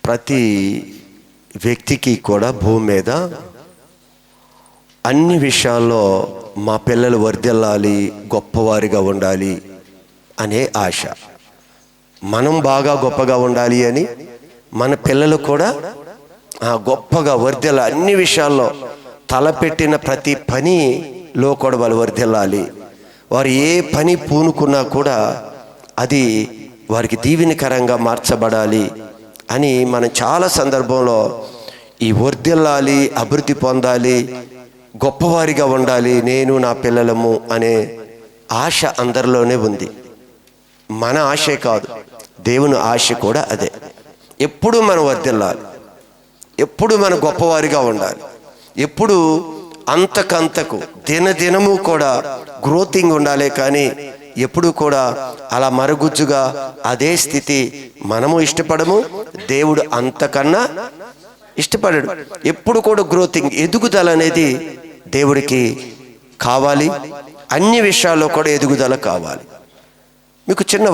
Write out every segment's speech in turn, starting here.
ప్రతి వ్యక్తికి కూడా భూమి మీద అన్ని విషయాల్లో మా పిల్లలు వర్ధిల్లాలి, గొప్పవారిగా ఉండాలి అనే ఆశ. మనం బాగా గొప్పగా ఉండాలి అని, మన పిల్లలు కూడా గొప్పగా వర్ధిల్లాలి, అన్ని విషయాల్లో తలపెట్టిన ప్రతి పనిలో కూడా వాళ్ళు వర్ధిల్లాలి. వారు ఏ పని పూనుకున్నా కూడా అది వారికి దీవెనకరంగా మార్చబడాలి అని మనం చాలా సందర్భంలో ఈ వర్ధిల్లాలి, అభివృద్ధి పొందాలి, గొప్పవారిగా ఉండాలి, నేను నా పిల్లలము అనే ఆశ అందరిలోనే ఉంది. మన ఆశే కాదు, దేవుని ఆశ కూడా అదే. ఎప్పుడు మనం వర్ధిల్లాలి, ఎప్పుడు మనం గొప్పవారిగా ఉండాలి, ఎప్పుడు అంతకంతకు దినదినము కూడా గ్రోతింగ్ ఉండాలి. కానీ ఎప్పుడు కూడా అలా మరుగుజ్జుగా అదే స్థితి మనము ఇష్టపడము, దేవుడు అంతకన్నా ఇష్టపడడు. ఎప్పుడు కూడా గ్రోతింగ్, ఎదుగుదల అనేది దేవుడికి కావాలి. అన్ని విషయాల్లో కూడా ఎదుగుదల కావాలి. మీకు చిన్న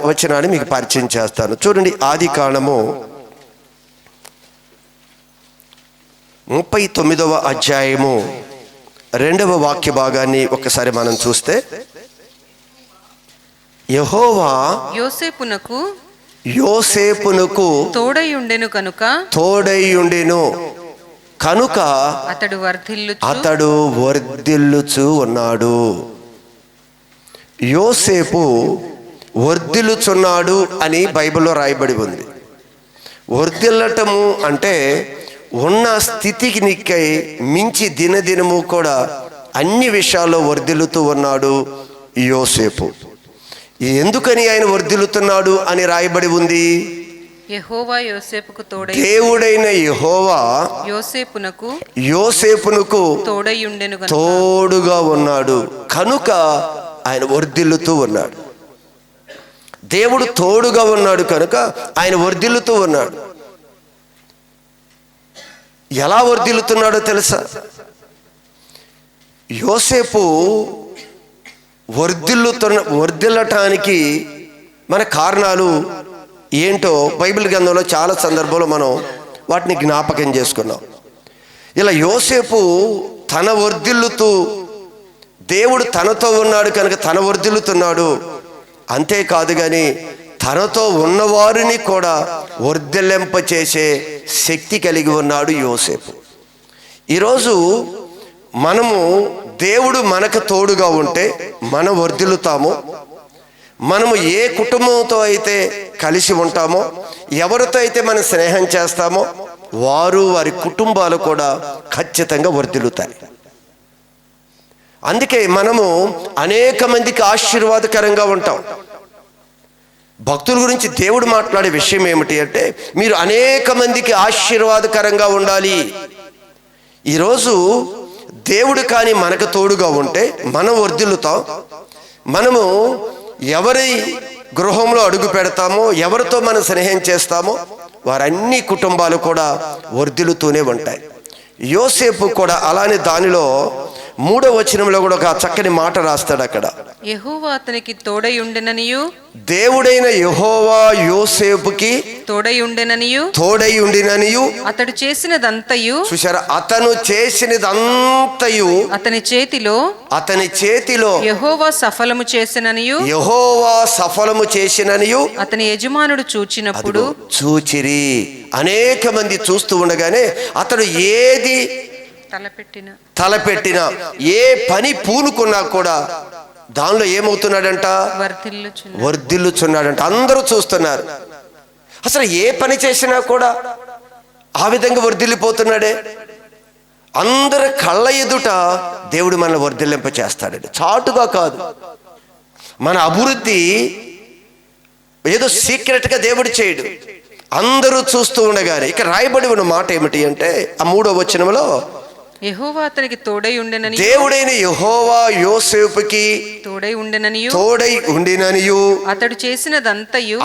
వచనాన్ని మీకు పరిచయం చేస్తాను. చూడండి, ఆదికాండము 39వ అధ్యాయము 2వ వాక్య భాగాన్ని ఒకసారి మనం చూస్తే, యెహోవా యోసేపునకు తోడైయుండెను కనుక అతడు వర్ధిల్లుచు ఉన్నాడు. యోసేపు వర్ధిల్లుచున్నాడు అని బైబిల్లో రాయబడి ఉంది. వర్ధిల్లటము అంటే ఉన్న స్థితికి నిక్కై మించి దినదినము కూడా అన్ని విషయాల్లో వర్ధిల్లుతూ ఉన్నాడు యోసేపు. ఎందుకని ఆయన వర్ధిల్లుతున్నాడు అని రాయబడి ఉంది? దేవుడైన యెహోవా యోసేపునకు తోడుగా ఉన్నాడు కనుక ఆయన వర్ధిల్లుతూ ఉన్నాడు. దేవుడు తోడుగా ఉన్నాడు కనుక ఆయన వర్ధిల్లుతూ ఉన్నాడు. ఎలా వర్ధిల్లుతున్నాడో తెలుసా? యోసేపు వర్ధిల్లటానికి మన కారణాలు ఏంటో బైబిల్ గ్రంథంలో చాలా సందర్భంలో మనం వాటిని జ్ఞాపకం చేసుకున్నాం. ఇలా యోసేపు తన వర్ధిల్లుతూ, దేవుడు తనతో ఉన్నాడు కనుక తన వర్ధిల్లుతున్నాడు. అంతేకాదు కానీ తనతో ఉన్నవారిని కూడా వర్ధిల్లింపచేసే శక్తి కలిగి ఉన్నాడు యోసేపు. ఈరోజు మనము దేవుడు మనకు తోడుగా ఉంటే మనం వర్ధిల్లుతాము. మనము ఏ కుటుంబంతో అయితే కలిసి ఉంటామో, ఎవరితో అయితే మనం స్నేహం చేస్తామో వారి కుటుంబాలు కూడా ఖచ్చితంగా వర్ధిల్లుతాయి. అందుకే మనము అనేక మందికి ఆశీర్వాదకరంగా ఉంటాం. భక్తుల గురించి దేవుడు మాట్లాడే విషయం ఏమిటి అంటే, మీరు అనేక మందికి ఆశీర్వాదకరంగా ఉండాలి. ఈరోజు దేవుడు కానీ మనకు తోడుగా ఉంటే మనం వర్ధిల్లుతాం. మనము ఎవరి గృహంలో అడుగు పెడతామో, ఎవరితో మనం స్నేహం చేస్తామో వారన్ని కుటుంబాలు కూడా వర్ధిల్లుతూనే ఉంటాయి. యోసేపు కూడా అలానే దానిలో 3వ వచనంలో కూడా ఒక చక్కని మాట రాస్తాడు. అక్కడ యెహోవా అతనికి తోడై ఉండెననియు, దేవుడైన యెహోవా యోసేపుకి తోడై ఉండిననియు అతడు చేసినదంతయు, చూశారా, అతను చేసినదంతయు అతని చేతిలో యెహోవా సఫలము చేసిననియు అతని యజమానుడు చూచిరి. అనేక మంది చూస్తూ ఉండగానే అతడు ఏది తలపెట్టినా ఏ పని పూనుకున్నా కూడా దానిలో ఏమవుతున్నాడంట? వర్ధిల్లుచున్నాడంట. అందరూ చూస్తున్నారు. అసలు ఏ పని చేసినా కూడా ఆ విధంగా వర్ధిల్లిపోతున్నాడే. అందరి కళ్ళ ఎదుట దేవుడు మనల్ని వర్ధిల్లింప చేస్తాడండి, చాటుగా కాదు. మన అభివృద్ధి ఏదో సీక్రెట్గా దేవుడు చేయడు, అందరూ చూస్తూ ఉండగానే. ఇక రాయబడి ఉన్న మాట ఏమిటి అంటే, ఆ 3వ వచనంలో యెహోవా అతనికి తోడై ఉండెనని, దేవుడైన యెహోవా యోసేపుకి తోడై ఉండిననియు అతడు చేసినదంతయు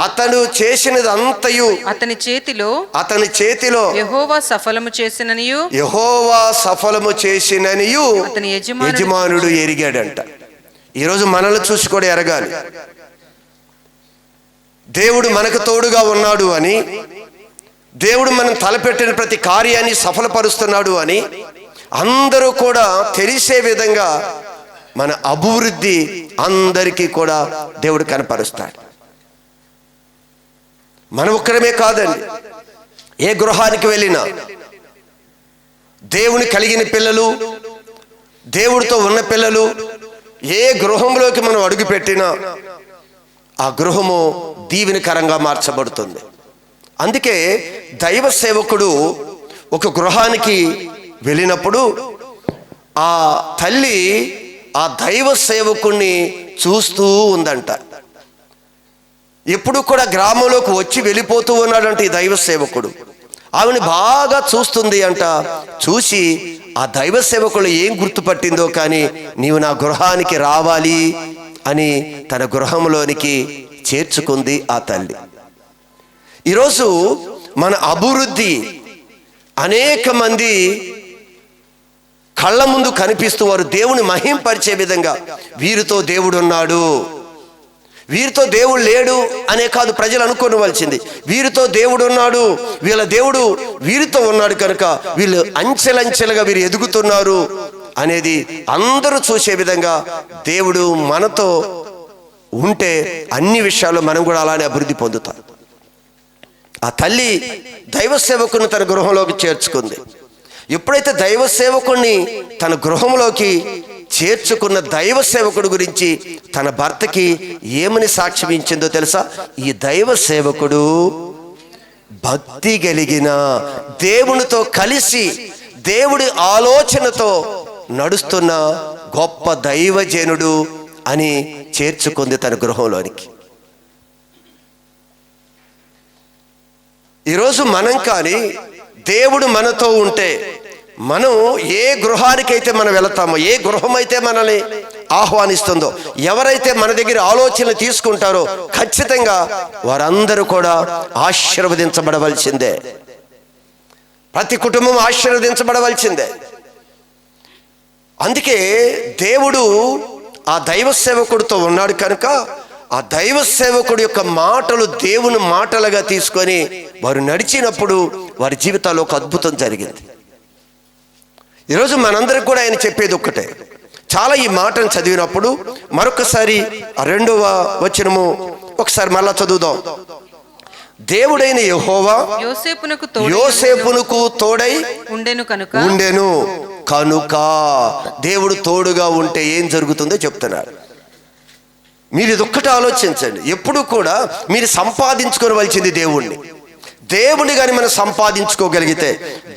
అతని చేతిలో యెహోవా సఫలము చేసిననియు అతని యజమానుడు ఎరిగాడంట. ఈరోజు మనల్ని చూసి కూడా ఎరగాలి. దేవుడు మనకు తోడుగా ఉన్నాడు అని దేవుడు మనం తలపెట్టిన ప్రతి కార్యాన్ని సఫలపరుస్తున్నాడు అని అందరూ కూడా తెలిసే విధంగా మన అభివృద్ధి అందరికీ కూడా దేవుడు కనపరుస్తాడు. మనం ఒక్కరమే కాదండి, ఏ గృహానికి వెళ్ళినా దేవుని కలిగిన పిల్లలు, దేవుడితో ఉన్న పిల్లలు, ఏ గృహంలోకి మనం అడుగుపెట్టినా ఆ గృహము దీవెనకరంగా మార్చబడుతుంది. అందుకే దైవ సేవకుడు ఒక గృహానికి వెళ్ళినప్పుడు ఆ తల్లి ఆ దైవ సేవకుణ్ణి చూస్తూ ఉందంట. ఎప్పుడు కూడా గ్రామంలోకి వచ్చి వెళ్ళిపోతూ ఉన్నాడంట ఈ దైవ సేవకుడు. ఆమెను బాగా చూస్తుంది అంట. చూసి ఆ దైవ సేవకుడు ఏం గుర్తుపట్టిందో కానీ, నీవు నా గృహానికి రావాలి అని తన గృహంలోనికి చేర్చుకుంది ఆ తల్లి. ఈరోజు మన అభివృద్ధి అనేక మంది కళ్ళ ముందు కనిపిస్తూ వారు దేవుని మహింపరిచే విధంగా, వీరితో దేవుడు ఉన్నాడు, వీరితో దేవుడు లేడు అనే కాదు ప్రజలు అనుకోవలసింది. వీరితో దేవుడు ఉన్నాడు, వీళ్ళ దేవుడు వీరితో ఉన్నాడు కనుక వీళ్ళు అంచెలంచెలుగా వీరు ఎదుగుతున్నారు అనేది అందరూ చూసే విధంగా దేవుడు మనతో ఉంటే అన్ని విషయాల్లో మనం కూడా అలానే అభివృద్ధి పొందుతాం. ఆ తల్లి దైవ సేవకుని తన గృహంలోకి చేర్చుకుంది. ఎప్పుడైతే దైవ సేవకుణ్ణి తన గృహంలోకి చేర్చుకున్న దైవ సేవకుడు గురించి తన భర్తకి ఏమని సాక్ష్యం ఇచ్చిందో తెలుసా? ఈ దైవ సేవకుడు భక్తి కలిగిన, దేవునితో కలిసి దేవుడి ఆలోచనతో నడుస్తున్న గొప్ప దైవజనుడు అని చేర్చుకుంది తన గృహంలోనికి. ఈరోజు మనం కానీ దేవుడు మనతో ఉంటే, మనం ఏ గృహానికైతే మనం వెళతామో, ఏ గృహం అయితే మనల్ని ఆహ్వానిస్తుందో, ఎవరైతే మన దగ్గర ఆలోచనలు తీసుకుంటారో ఖచ్చితంగా వారందరూ కూడా ఆశీర్వదించబడవలసిందే. ప్రతి కుటుంబం ఆశీర్వదించబడవలసిందే. అందుకే దేవుడు ఆ దైవ సేవకుడితో ఉన్నాడు కనుక ఆ దైవ సేవకుడి యొక్క మాటలు దేవుని మాటలుగా తీసుకొని వారు నడిచినప్పుడు వారి జీవితాల్లో ఒక అద్భుతం జరిగింది. ఈరోజు మనందరికి కూడా ఆయన చెప్పేది ఒక్కటే. చాలా ఈ మాటను చదివినప్పుడు మరొకసారి 2వ వచనము ఒకసారి మళ్ళా చదువుదాం. దేవుడైన యెహోవా యోసేపునకు తోడై ఉండెను కనుక దేవుడు తోడుగా ఉంటే ఏం జరుగుతుందో చెప్తున్నాడు. మీరు ఇదొక్కటి ఆలోచించండి. ఎప్పుడు కూడా మీరు సంపాదించుకోవలసింది దేవుణ్ణి. దేవుని కానీ మనం సంపాదించుకోగలిగితే,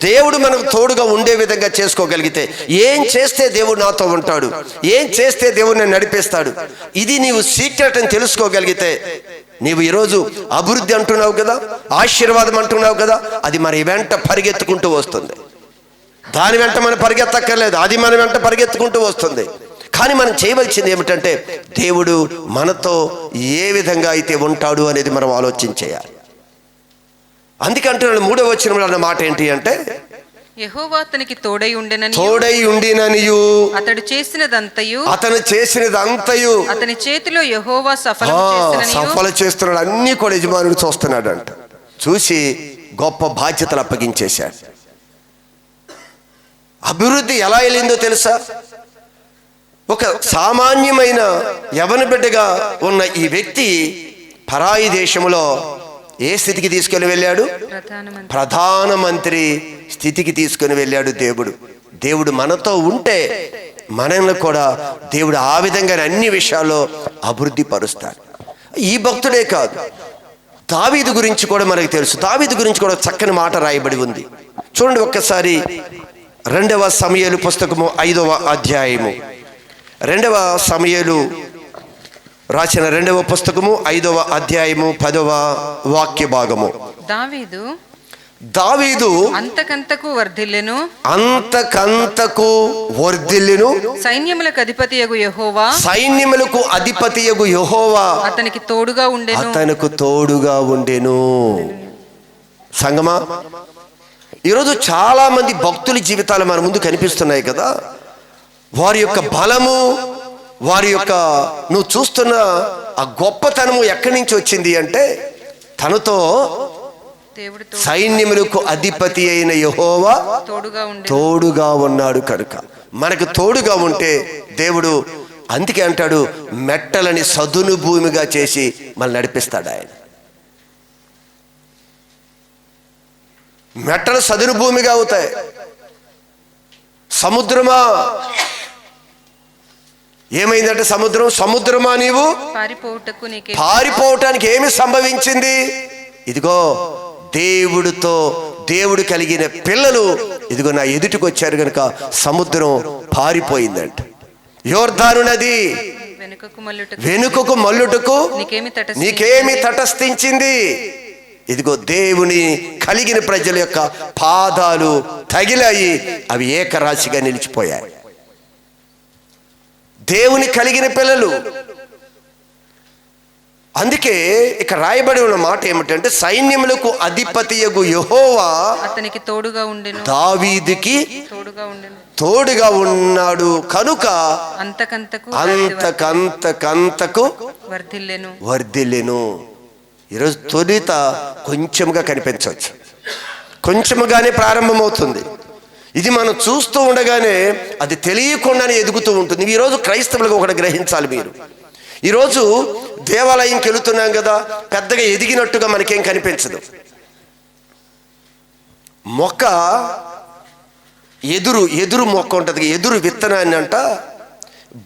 దేవుడు మనకు తోడుగా ఉండే విధంగా చేసుకోగలిగితే, ఏం చేస్తే దేవుడు నాతో ఉంటాడు, ఏం చేస్తే దేవుడు నన్ను నడిపిస్తాడు, ఇది నీవు సీక్రెట్ అని తెలుసుకోగలిగితే, నీవు ఈరోజు అభివృద్ధి అంటున్నావు కదా, ఆశీర్వాదం అంటున్నావు కదా, అది మరి వెంట పరిగెత్తుకుంటూ వస్తుంది. దాని వెంట మనం పరిగెత్తక్కర్లేదు, అది మన వెంట పరిగెత్తుకుంటూ వస్తుంది. కానీ మనం చేయవలసింది ఏమిటంటే, దేవుడు మనతో ఏ విధంగా అయితే ఉంటాడు అనేది మనం ఆలోచించేయాలి. అందుకంటే 3వ వచనంలో అన్న మాట ఏంటి అంటే, యెహోవా అతనికి తోడై ఉండిననియు అతడు చేసినదంతయు అతని చేతిలో యెహోవా సఫల చేస్తున్నాడు. అన్ని కూడా యజమానుడు చూస్తున్నాడు అంట. చూసి గొప్ప బాధ్యతలు అప్పగించేశాడు. అభివృద్ధి ఎలా వెళ్ళిందో తెలుసా? ఒక సామాన్యమైన యవన బిడ్డగా ఉన్న ఈ వ్యక్తి పరాయి దేశంలో ఏ స్థితికి తీసుకొని వెళ్ళాడు? ప్రధానమంత్రి స్థితికి తీసుకొని వెళ్ళాడు దేవుడు మనతో ఉంటే మనల్ని కూడా దేవుడు ఆ విధంగా అన్ని విషయాల్లో అభివృద్ధి పరుస్తాడు. ఈ భక్తుడే కాదు, దావీదు గురించి కూడా మనకు తెలుసు. దావీదు గురించి కూడా చక్కని మాట రాయబడి ఉంది. చూడండి ఒక్కసారి 2వ సమూయేలు పుస్తకము 5వ అధ్యాయము, 2వ సమూయేలు రాసిన 2వ పుస్తకము 5వ అధ్యాయము 10వ వాక్య భాగము. దావీదు అంతకంతకు వర్ధిల్లెను, సైన్యములకు అధిపతియగు యెహోవా అతనికి తోడుగా ఉండెను. సంగమా, ఈరోజు చాలా మంది భక్తుల జీవితాలు మన ముందు కనిపిస్తున్నాయి కదా. వారి యొక్క బలము, వారి యొక్క నువ్వు చూస్తున్న ఆ గొప్పతనము ఎక్కడి నుంచి వచ్చింది అంటే, తనతో దేవుడు సైన్యములకు అధిపతి అయిన యెహోవా తోడుగా ఉన్నాడు కనుక. మనకు తోడుగా ఉంటే దేవుడు అందుకే అంటాడు, మెట్టలని సదును భూమిగా చేసి మనల్ని నడిపిస్తాడు ఆయన. మెట్టలు సదును భూమిగా అవుతాయి. సముద్రమా ఏమైందంటే సముద్రమా నీవు పారిపోవటానికి ఏమి సంభవించింది? ఇదిగో దేవుడు కలిగిన పిల్లలు ఇదిగో నా ఎదుటికి వచ్చారు కనుక సముద్రం పారిపోయిందంట. యోర్దాను నది వెనుకకు మల్లుటకు నీకేమి తటస్థించింది? ఇదిగో దేవుని కలిగిన ప్రజల యొక్క పాదాలు తగిలాయి, అవి ఏకరాశిగా నిలిచిపోయాయి. దేవుని కలిగిన పిల్లలు. అందుకే ఇక రాయబడి ఉన్న మాట ఏమిటంటే, సైన్యములకు అధిపతియగు యెహోవా అతనికి తోడుగా ఉండెను, దావీదుకి తోడుగా ఉన్నాడు కనుక అంతకంతకు వర్ధిల్లెను. ఈరోజు తొలిత కొంచెముగా కనిపించవచ్చు, కొంచెముగానే ప్రారంభమవుతుంది. ఇది మనం చూస్తూ ఉండగానే అది తెలియకుండానే ఎదుగుతూ ఉంటుంది. ఈరోజు క్రైస్తవులకు ఒకటి గ్రహించాలి మీరు. ఈరోజు దేవాలయంకి వెళుతున్నాం కదా, పెద్దగా ఎదిగినట్టుగా మనకేం కనిపించదు. మొక్క ఎదురు మొక్క ఉంటుంది, ఎదురు విత్తనాన్ని అంట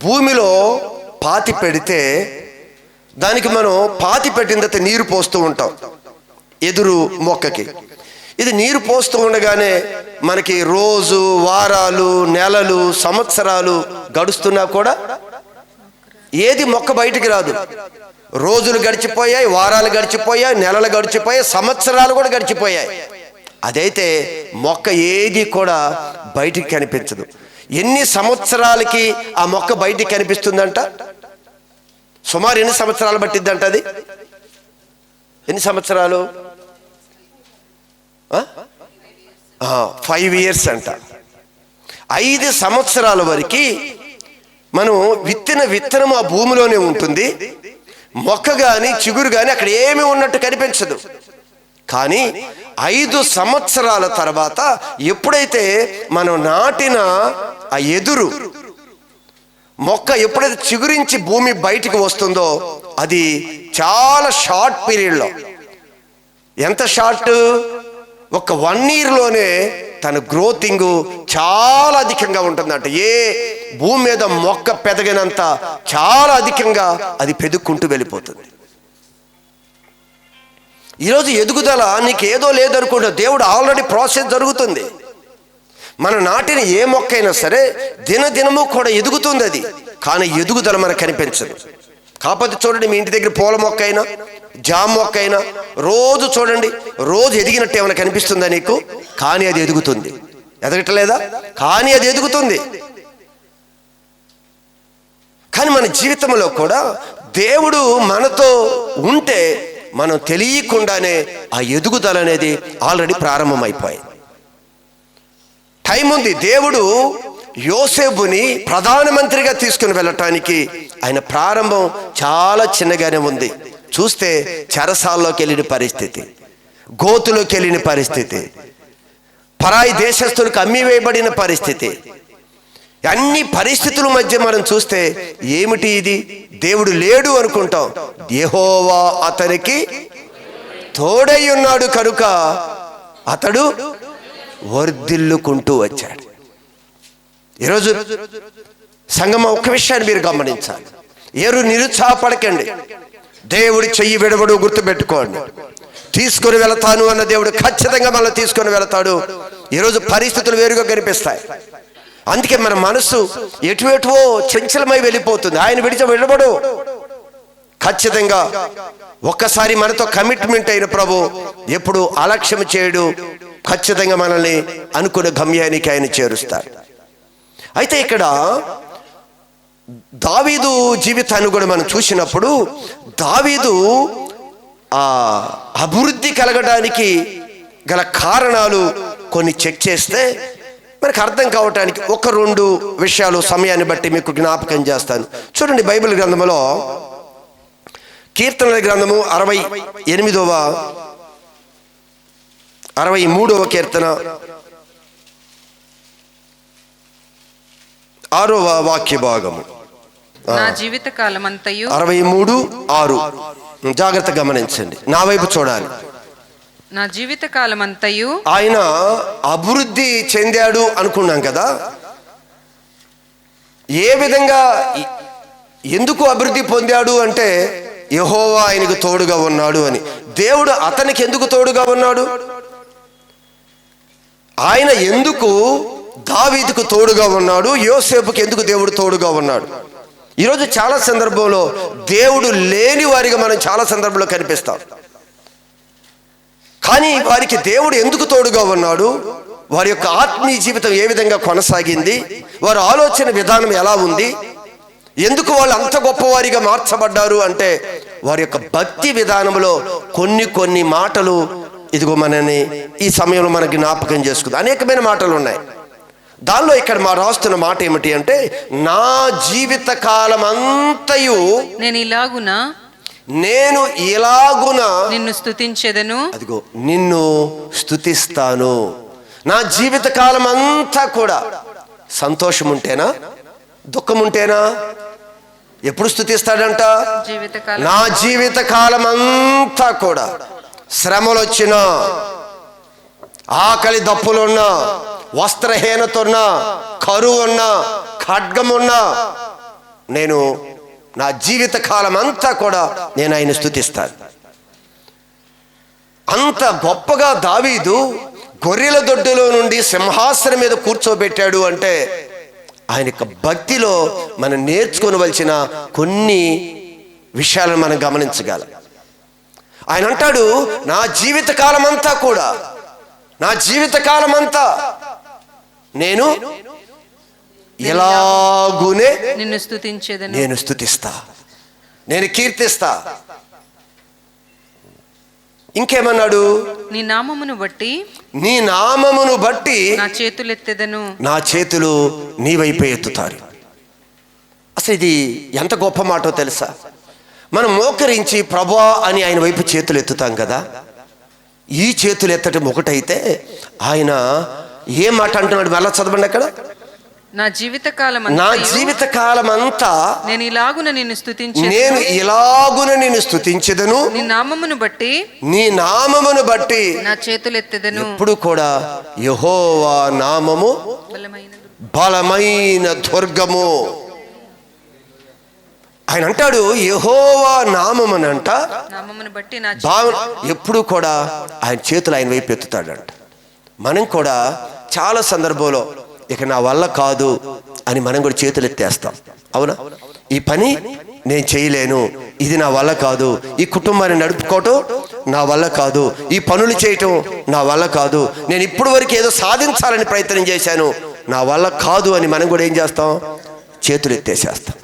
భూమిలో పాతి పెడితే దానికి మనం పాతి పెట్టిన తర్వాత నీరు పోస్తూ ఉంటాం ఎదురు మొక్కకి. ఇది నీరు పోస్తూ ఉండగానే మనకి రోజు, వారాలు, నెలలు, సంవత్సరాలు గడుస్తున్నా కూడా ఏది మొక్క బయటికి రాదు. రోజులు గడిచిపోయాయి, వారాలు గడిచిపోయాయి, నెలలు గడిచిపోయాయి, సంవత్సరాలు కూడా గడిచిపోయాయి. అదైతే మొక్క ఏది కూడా బయటికి కనిపించదు. ఎన్ని సంవత్సరాలకి ఆ మొక్క బయటికి కనిపిస్తుందంట? సుమారు ఎన్ని సంవత్సరాలు పట్టిద్దంట? అది ఎన్ని సంవత్సరాలు? 5 years అంట. 5 సంవత్సరాల వరకు మనం విత్తనం ఆ భూమిలోనే ఉంటుంది. మొక్క కానీ చిగురు కానీ అక్కడ ఏమీ ఉన్నట్టు కనిపించదు. కానీ 5 సంవత్సరాల తర్వాత ఎప్పుడైతే మనం నాటిన ఆ ఎదురు మొక్క ఎప్పుడైతే చిగురించి భూమి బయటికి వస్తుందో అది చాలా షార్ట్ పీరియడ్లో, ఎంత షార్ట్, ఒక 1 yearలోనే తన గ్రోతింగ్ చాలా అధికంగా ఉంటుందంట. ఏ భూమి మీద మొక్క పెదగినంత చాలా అధికంగా అది పెదుక్కుంటూ వెళ్ళిపోతుంది. ఈరోజు ఎదుగుదల నీకు ఏదో లేదనుకుంటా, దేవుడు ఆల్రెడీ ప్రాసెస్ జరుగుతుంది. మన నాటిన ఏ మొక్క అయినా సరే దినదినము కూడా ఎదుగుతుంది అది, కానీ ఎదుగుదల మనకు కనిపించదు. కాకపోతే చూడండి, మీ ఇంటి దగ్గర పూల మొక్క అయినా జామ మొక్క అయినా రోజు చూడండి, రోజు ఎదిగినట్టు ఏమైనా కనిపిస్తుందా నీకు? కానీ అది ఎదుగుతుంది. ఎదగట్లేదా? కానీ అది ఎదుగుతుంది. కానీ మన జీవితంలో కూడా దేవుడు మనతో ఉంటే మనం తెలియకుండానే ఆ ఎదుగుదల అనేది ఆల్రెడీ ప్రారంభమైపోయింది. టైం ఉంది. దేవుడు యోసేపుని ప్రధానమంత్రిగా తీసుకుని వెళ్ళటానికి ఆయన ప్రారంభం చాలా చిన్నగానే ఉంది. చూస్తే చెరసాల్లోకి వెళ్ళిన పరిస్థితి, గోతులోకి వెళ్ళిన పరిస్థితి, పరాయి దేశస్తులకు అమ్మివేయబడిన పరిస్థితి, అన్ని పరిస్థితుల మధ్య మనం చూస్తే ఏమిటి ఇది? దేవుడు లేడు అనుకుంటాం. యెహోవా అతనికి తోడై ఉన్నాడు కనుక అతడు వర్ధిల్లుకుంటూ వచ్చాడు. ఈరోజు సంగమ ఒక్క విషయాన్ని మీరు గమనించాలి. నిరుత్సాహపడకండి. దేవుడి చెయ్యి విడవడు, గుర్తుపెట్టుకోండి. తీసుకొని వెళతాను అన్న దేవుడు ఖచ్చితంగా మనల్ని తీసుకొని వెళతాడు. ఈరోజు పరిస్థితులు వేరుగా కనిపిస్తాయి. అందుకే మన మనస్సు ఎటువో చంచలమై వెళ్ళిపోతుంది. ఆయన విడవడు. ఖచ్చితంగా ఒక్కసారి మనతో కమిట్మెంట్ అయిన ప్రభు ఎప్పుడు అలక్ష్యం చేయడు. ఖచ్చితంగా మనల్ని అనుకున్న గమ్యానికి ఆయన చేరుస్తాడు. అయితే ఇక్కడ దావీదు జీవితాన్ని కూడా మనం చూసినప్పుడు దావీదు ఆ అభివృద్ధి కలగడానికి గల కారణాలు కొన్ని చెక్ చేస్తే మనకు అర్థం కావటానికి 1-2 విషయాలు సమయాన్ని బట్టి మీకు జ్ఞాపకం చేస్తాను. చూడండి, బైబిల్ గ్రంథంలో కీర్తనల గ్రంథము 68వ 63వ కీర్తన 6వ వాక్య భాగము. నా జీవిత కాలమంతయు 63:6. జాగ్రత్త గమనించండి, నా వైపు చూడాలి. నా జీవిత కాలమంతయు ఆయన అభివృద్ధి చెందాడు అనుకున్నాం కదా. ఏ విధంగా, ఎందుకు అభివృద్ధి పొందాడు అంటే యెహోవా ఆయనకు తోడుగా ఉన్నాడు అని. దేవుడు అతనికి ఎందుకు తోడుగా ఉన్నాడు? ఆయన ఎందుకు దావీదుకు తోడుగా ఉన్నాడు? యోసేపుకి ఎందుకు దేవుడు తోడుగా ఉన్నాడు? ఈరోజు చాలా సందర్భంలో దేవుడు లేని వారిగా మనం చాలా సందర్భంలో కనిపిస్తాం. కానీ వారికి దేవుడు ఎందుకు తోడుగా ఉన్నాడు? వారి యొక్క ఆత్మీయ జీవితం ఏ విధంగా కొనసాగింది? వారి ఆలోచన విధానం ఎలా ఉంది? ఎందుకు వాళ్ళు అంత గొప్పవారిగా మార్చబడ్డారు అంటే వారి యొక్క భక్తి విధానంలో కొన్ని మాటలు ఇదిగో మనని ఈ సమయంలో మనకి జ్ఞాపకం చేసుకుంది. అనేకమైన మాటలు ఉన్నాయి. దానిలో ఇక్కడ మా రాస్తున్న మాట ఏమిటి అంటే, నా జీవిత కాలం అంతయు నేను ఇలాగున నిన్ను స్తుతించెదను. అదిగో నిన్ను స్తుతిస్తాను. నా జీవిత కాలం అంతా కూడా సంతోషం ఉంటేనా, దుఃఖం ఉంటేనా? ఎప్పుడు స్తుతిస్తాడంట? నా జీవిత కాలం అంతా కూడా శ్రమలు వచ్చినా, ఆకలి దప్పులున్నా, వస్త్రహీనత ఉన్నా, కరువు ఉన్నా, ఖడ్గమున్నా, నేను నా జీవిత కాలం అంతా కూడా నేను ఆయన స్తుతిస్తాను. అంత గొప్పగా దావీదు గొర్రెల దొడ్డులో నుండి సింహాసనం మీద కూర్చోబెట్టాడు అంటే ఆయన యొక్క భక్తిలో మనం నేర్చుకోవలసిన కొన్ని విషయాలను మనం గమనించగలం. ఆయన అంటాడు, నా జీవిత కాలం అంతా కూడా, నా జీవిత కాలం అంతా నేను ఎలాగునే నిన్ను స్తుతించెదను. నేను స్తుతిస్తా, నేను కీర్తిస్తా. ఇంకేమన్నాడు? నీ నామమును బట్టి నా చేతులెత్తెదను. నా చేతులు నీ వైపే ఎత్తుతారు. అసలు ఇది ఎంత గొప్ప మాటో తెలుసా? మనం మోకరించి ప్రభువా అని ఆయన వైపు చేతులు ఎత్తుతాం కదా. ఈ చేతులు ఎత్తటం ఒకటైతే ఆయన ఏ మాట అంటున్నాడు? మళ్ళా చదవండి అక్కడ. నా జీవిత కాలం అంతా నేను ఇలాగున నిన్ను స్తుతించెదను. నీ నామమును బట్టి నా చేతులెత్తెదను. ఎప్పుడు కూడా యెహోవా నామము బలమైన దుర్గము. ఆయన అంటాడు, యెహోవా నామమునంట బట్టి ఎప్పుడు కూడా ఆయన చేతులు ఆయన వైపు ఎత్తుతాడంట. మనం కూడా చాలా సందర్భంలో ఇక నా వల్ల కాదు అని మనం కూడా చేతులు ఎత్తేస్తాం. అవునా? ఈ పని నేను చేయలేను, ఇది నా వల్ల కాదు, ఈ కుటుంబాన్ని నడుపుకోవటం నా వల్ల కాదు, ఈ పనులు చేయటం నా వల్ల కాదు, నేను ఇప్పుడు వరకు ఏదో సాధించాలని ప్రయత్నం చేశాను, నా వల్ల కాదు అని మనం కూడా ఏం చేస్తాం? చేతులు ఎత్తేసేస్తాం.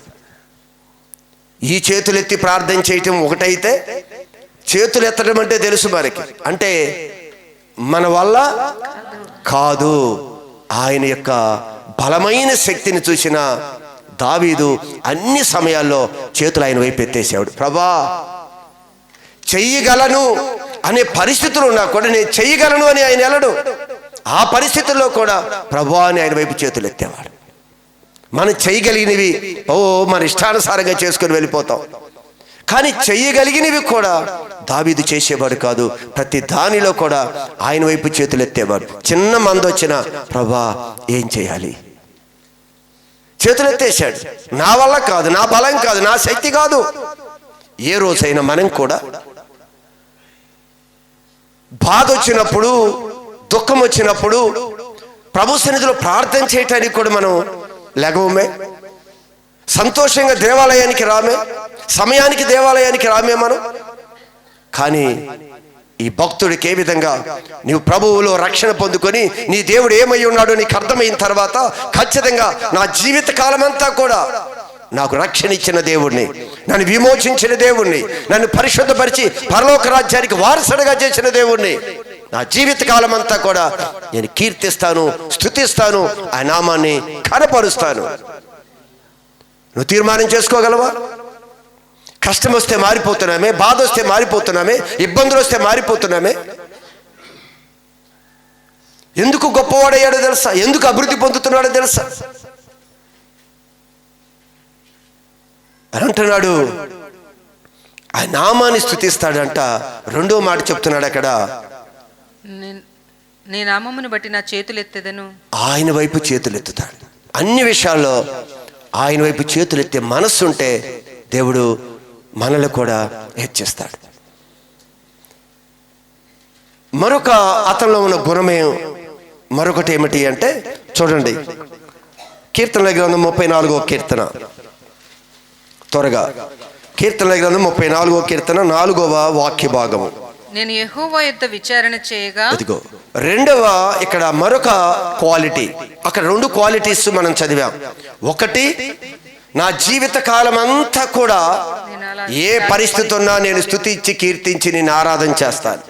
ఈ చేతులు ఎత్తి ప్రార్థన చేయటం ఒకటైతే, చేతులు ఎత్తడం అంటే తెలుసు మనకి, అంటే మన వల్ల కాదు. ఆయన యొక్క బలమైన శక్తిని చూసిన దావీదు అన్ని సమయాల్లో చేతులు ఆయన వైపు ఎత్తేసాడు. ప్రభా, చెయ్యగలను అనే పరిస్థితులు ఉన్నా కూడా నేను చెయ్యగలను అని ఆయన వెళ్ళడు. ఆ పరిస్థితుల్లో కూడా ప్రభా అని ఆయన వైపు చేతులు ఎత్తేవాడు. మనం చేయగలిగినవి మన ఇష్టానుసారంగా చేసుకుని వెళ్ళిపోతాం. కానీ చెయ్యగలిగినవి కూడా దావీదు చేసేవాడు కాదు. ప్రతి దానిలో కూడా ఆయన వైపు చేతులు ఎత్తేవాడు. చిన్న మందొచ్చినా ప్రభా ఏం చేయాలి? చేతులు ఎత్తేసాడు. నా వల్ల కాదు, నా బలం కాదు, నా శక్తి కాదు. ఏ రోజైనా మనం కూడా బాధ వచ్చినప్పుడు, దుఃఖం వచ్చినప్పుడు ప్రభు సన్నిధిలో ప్రార్థన చేయటానికి కూడా మనం లెగవమే. సంతోషంగా దేవాలయానికి రామే, సమయానికి దేవాలయానికి రామే మనం. కానీ ఈ భక్తుడికి ఏ విధంగా నీవు ప్రభువులో రక్షణ పొందుకొని నీ దేవుడు ఏమై ఉన్నాడో నీకు అర్థమైన తర్వాత ఖచ్చితంగా నా జీవిత కాలం అంతా కూడా నాకు రక్షణ ఇచ్చిన దేవుణ్ణి, నన్ను విమోచించిన దేవుణ్ణి, నన్ను పరిశుద్ధపరిచి పరలోక రాజ్యానికి వారసుడిగా చేసిన దేవుణ్ణి నా జీవిత కాలం అంతా కూడా నేను కీర్తిస్తాను, స్తుతిస్తాను, ఆ నామాన్ని కనపరుస్తాను. నువ్వు తీర్మానం చేసుకోగలవా? కష్టం వస్తే మారిపోతున్నామే, బాధ వస్తే మారిపోతున్నామే, ఇబ్బందులు వస్తే మారిపోతున్నామే. ఎందుకు గొప్పవాడయ్యాడో తెలుసా? ఎందుకు అభివృద్ధి పొందుతున్నాడో తెలుసా అని అంటున్నాడు. ఆ నామాన్ని స్తుతిస్తాడంట. రెండో మాట చెప్తున్నాడు అక్కడ, నీ నామమును బట్టి నా చేతులు ఎత్తెదను. ఆయన వైపు చేతులు ఎత్తుతాడు. అన్ని విషయాల్లో ఆయన వైపు చేతులు ఎత్తే మనస్సు ఉంటే దేవుడు మనల్ని కూడా హెచ్చిస్తాడు. మరొక అతనిలో ఉన్న గుణమే మరొకటి ఏమిటి అంటే చూడండి, కీర్తనల గ్రంథం 34వ కీర్తన, త్వరగా కీర్తనల గ్రంథం 34వ కీర్తన 4వ వాక్య భాగము. నేను యెహోవా యొద్ద విచారణ చేయగా, ఇదిగో రెండవ ఇక్కడ మరొక క్వాలిటీ. అక్కడ రెండు క్వాలిటీస్ మనం చదివాం. ఒకటి, నా జీవిత కాలం అంతా కూడా ఏ పరిస్థితి ఉన్నా నేను స్తుతించి కీర్తించి నేను ఆరాధన చేస్తాను.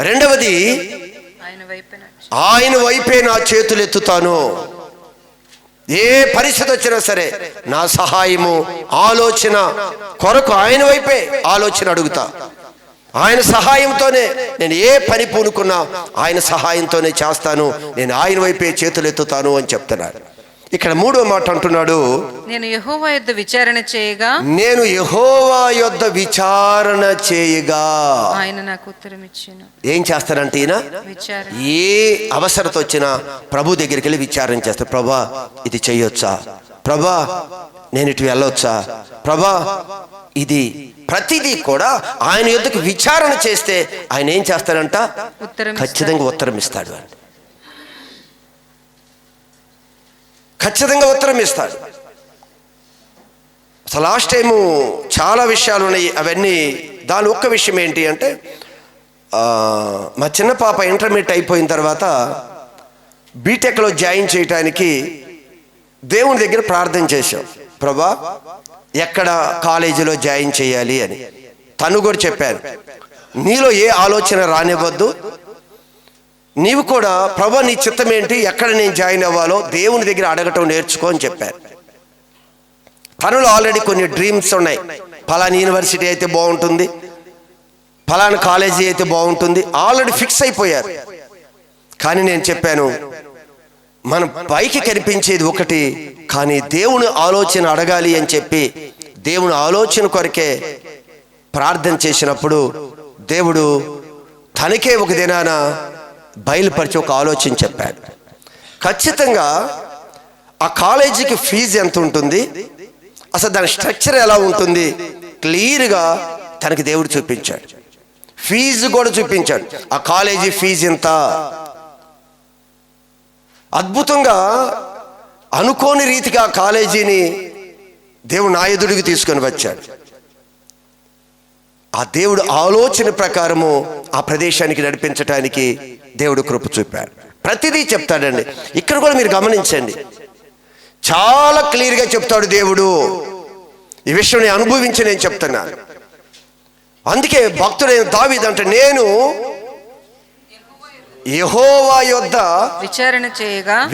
రెండవది, ఆయన వైపే నా చేతులు ఎత్తుతాను. ఏ పరిస్థితి వచ్చినా సరే నా సహాయము ఆలోచన కొరకు ఆయన వైపే ఆలోచన అడుగుతా. ఆయన సహాయంతోనే నేను ఏ పని పూనుకున్నా ఆయన సహాయంతోనే చేస్తాను. నేను ఆయన వైపే చేతులు ఎత్తుతాను అని చెప్తున్నాడు. ఇక్కడ మూడో మాట అంటున్నాడు, నేను యెహోవా యొద్ద విచారణ చేయగా, నేను యెహోవా యొద్ద విచారణ చేయగా ఆయన నాకు ఉత్తరం ఇచ్చెను. ఏం చేస్తాడంటే ఈయన విచారణ. ఏ అవసరత వచ్చినా ప్రభు దగ్గరికి వెళ్ళి విచారణ చేస్తాడు. ప్రభా ఇది చెయ్యొచ్చా, ప్రభా నేను ఇటు వెళ్ళొచ్చా, ప్రభా ఇది ప్రతిదీ కూడా ఆయన యొద్దకు విచారణ చేస్తే ఆయన ఏం చేస్తాడంట, ఖచ్చితంగా ఉత్తరం ఇస్తాడు. ఖచ్చితంగా ఉత్తరం ఇస్తాడు. అసలు లాస్ట్ టైము చాలా విషయాలు ఉన్నాయి. అవన్నీ దాని ఒక్క విషయం ఏంటి అంటే, మా చిన్న పాప ఇంటర్మీడియట్ అయిపోయిన తర్వాత బీటెక్లో జాయిన్ చేయటానికి దేవుని దగ్గర ప్రార్థన చేశాం. ప్రభా ఎక్కడ కాలేజీలో జాయిన్ చేయాలి అని. తను కూడా చెప్పాను, నీలో ఏ ఆలోచన రానివ్వద్దు, నీవు కూడా ప్రభా నీ చిత్తం ఏంటి, ఎక్కడ నేను జాయిన్ అవ్వాలో దేవుని దగ్గర అడగటం నేర్చుకో అని చెప్పాను. తనలో ఆల్రెడీ కొన్ని డ్రీమ్స్ ఉన్నాయి. ఫలానా యూనివర్సిటీ అయితే బాగుంటుంది, ఫలానా కాలేజీ అయితే బాగుంటుంది, ఆల్రెడీ ఫిక్స్ అయిపోయారు. కానీ నేను చెప్పాను, మన పైకి కనిపించేది ఒకటి, కానీ దేవుని ఆలోచన అడగాలి అని చెప్పి దేవుని ఆలోచన కొరకే ప్రార్థన చేసినప్పుడు దేవుడు తనకే ఒక దినాన బయలుపరిచి ఒక ఆలోచన చెప్పాడు. ఖచ్చితంగా ఆ కాలేజీకి ఫీజు ఎంత ఉంటుంది, అసలు దాని స్ట్రక్చర్ ఎలా ఉంటుంది, క్లియర్గా తనకి దేవుడు చూపించాడు. ఫీజు కూడా చూపించాడు. ఆ కాలేజీ ఫీజు ఎంత. అద్భుతంగా అనుకోని రీతిగా ఆ కాలేజీని దేవుడు నా ఎదుడికి తీసుకొని వచ్చాడు. ఆ దేవుడు ఆలోచన ప్రకారము ఆ ప్రదేశానికి నడిపించటానికి దేవుడు కృప చూపాడు. ప్రతిదీ చెప్తాడండి. ఇక్కడ కూడా మీరు గమనించండి, చాలా క్లియర్గా చెప్తాడు దేవుడు. ఈ విషయం నేను అనుభవించి నేను చెప్తున్నాను. అందుకే భక్తుడైన దావీదు అంటే, నేను యెహోవా యొద్ద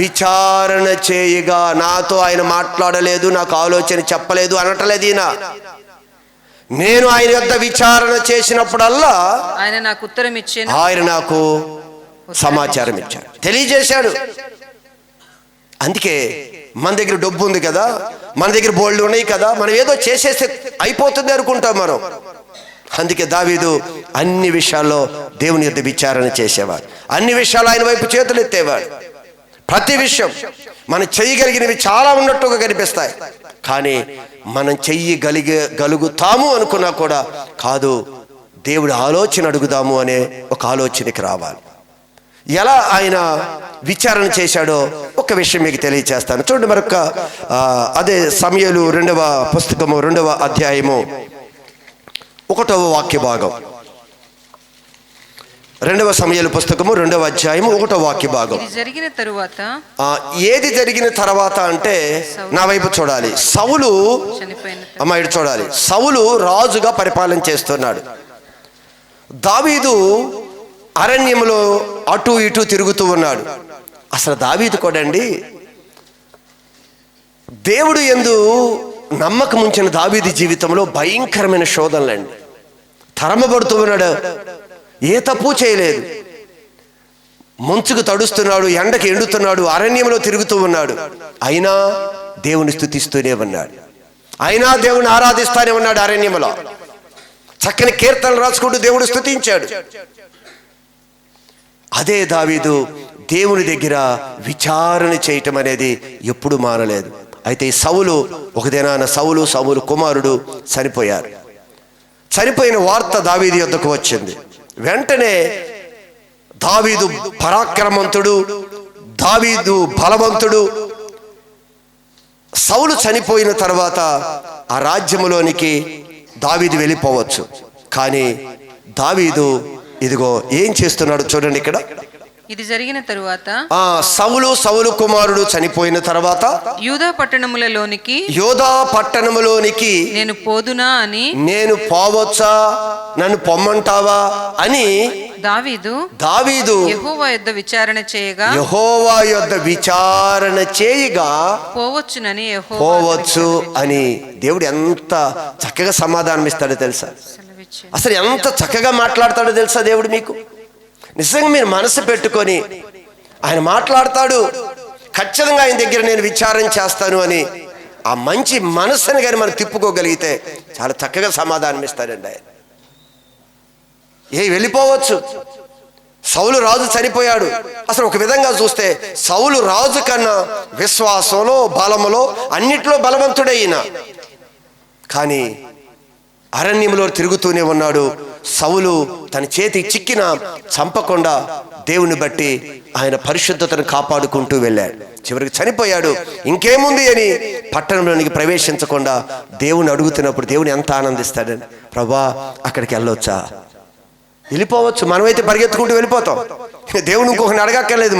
విచారణ చేయగా నాతో ఆయన మాట్లాడలేదు, నాకు ఆలోచన చెప్పలేదు అనటలేదు ఈయన. నేను ఆయన యొద్ద విచారణ చేసినప్పుడల్లా ఆయన నాకు ఉత్తరం ఇచ్చాను, ఆయన నాకు సమాచారం ఇచ్చాడు, తెలియజేశాడు. అందుకే మన దగ్గర డబ్బు ఉంది కదా, మన దగ్గర బోల్డ్ ఉన్నాయి కదా, మనం ఏదో చేసేస్తే అయిపోతుంది అనుకుంటాం మనం. అందుకే దావీదు అన్ని విషయాల్లో దేవుని యొద్ద విచారణ చేసేవాడు. అన్ని విషయాలు ఆయన వైపు చేతులు ఎత్తేవాడు. ప్రతి విషయం మనం చేయగలిగినవి చాలా ఉన్నట్టుగా కనిపిస్తాయి, కానీ మనం చెయ్యగలుగుతాము అనుకున్నా కూడా కాదు, దేవుడి ఆలోచన అడుగుదాము అనే ఒక ఆలోచనకి రావాలి. ఎలా ఆయన విచారణ చేశాడో ఒక విషయం మీకు తెలియచేస్తాను. చూడండి, మరొక అదే సమయలు 2వ పుస్తకము 2వ అధ్యాయము 1వ వాక్య భాగం. 2వ సమయలు పుస్తకము 2వ అధ్యాయము 1వ వాక్య భాగం. జరిగిన తరువాత ఏది జరిగిన తర్వాత అంటే నా వైపు చూడాలి. సౌలు అమ్మాయిడు చూడాలి. సౌలు రాజుగా పరిపాలన చేస్తున్నాడు. దావీదు అరణ్యంలో అటు ఇటు తిరుగుతూ ఉన్నాడు. అసలు దావీదు కూడా అండి, దేవుడు యందు నమ్మకం ఉంచిన దావీదు జీవితంలో భయంకరమైన శోధనలండి. తరమబడుతూ ఉన్నాడు, ఏ తప్పు చేయలేదు. మంచుకు తడుస్తున్నాడు, ఎండకి ఎండుతున్నాడు, అరణ్యంలో తిరుగుతూ ఉన్నాడు. అయినా దేవుని స్తుతిస్తూనే ఉన్నాడు, అయినా దేవుని ఆరాధిస్తానే ఉన్నాడు. అరణ్యంలో చక్కని కీర్తనలు రాసుకుంటూ దేవుడు స్తుతించాడు. అదే దావీదు దేవుని దగ్గర విచారణ చేయటం అనేది ఎప్పుడు మానలేదు. అయితే ఈ సౌలు ఒక దినాన సౌలు కుమారుడు చనిపోయారు. చనిపోయిన వార్త దావీదు యొద్దకు వచ్చింది. వెంటనే దావీదు పరాక్రమంతుడు, దావీదు బలవంతుడు. సౌలు చనిపోయిన తర్వాత ఆ రాజ్యములోనికి దావీదు వెళ్ళిపోవచ్చు. కానీ దావీదు ఇదిగో ఏం చేస్తున్నాడు చూడండి ఇక్కడ. ఇది జరిగిన తరువాత సౌలు కుమారుడు చనిపోయిన తర్వాత యూదా పట్టణములోనికి నేను పోదునా అని, నేను పోవచ్చా, నన్ను పొమ్మంటావా అని దావీదు యెహోవా యొద్ద విచారణ చేయగా పోవచ్చు అని దేవుడు ఎంత చక్కగా సమాధానం ఇస్తాడో తెలుసా? అసలు ఎంత చక్కగా మాట్లాడతాడో తెలుసా దేవుడు మీకు? నిజంగా మీరు మనసు పెట్టుకొని ఆయన మాట్లాడతాడు, ఖచ్చితంగా ఆయన దగ్గర నేను విచారణ చేస్తాను అని ఆ మంచి మనసుని కానీ మనం తిప్పుకోగలిగితే చాలా చక్కగా సమాధానం ఇస్తాడండి ఆయన. వెళ్ళిపోవచ్చు. సౌలు రాజు చనిపోయాడు. అసలు ఒక విధంగా చూస్తే సౌలు రాజు కన్నా విశ్వాసంలో, బలములో, అన్నిట్లో బలవంతుడైన, కానీ అరణ్యంలో తిరుగుతూనే ఉన్నాడు. సౌలు తన చేతికి చిక్కిన చంపకుండా దేవుని బట్టి ఆయన పరిశుద్ధతను కాపాడుకుంటూ వెళ్ళాడు. చివరికి చనిపోయాడు. ఇంకేముంది అని పట్టణంలోనికి ప్రవేశించకుండా దేవుని అడుగుతున్నప్పుడు దేవుని ఎంత ఆనందిస్తాడని, ప్రభా అక్కడికి వెళ్ళొచ్చా? వెళ్ళిపోవచ్చు. మనమైతే పరిగెత్తుకుంటూ వెళ్ళిపోతాం. దేవుని ఇంకొకరిని అడగక్కర్లేదు.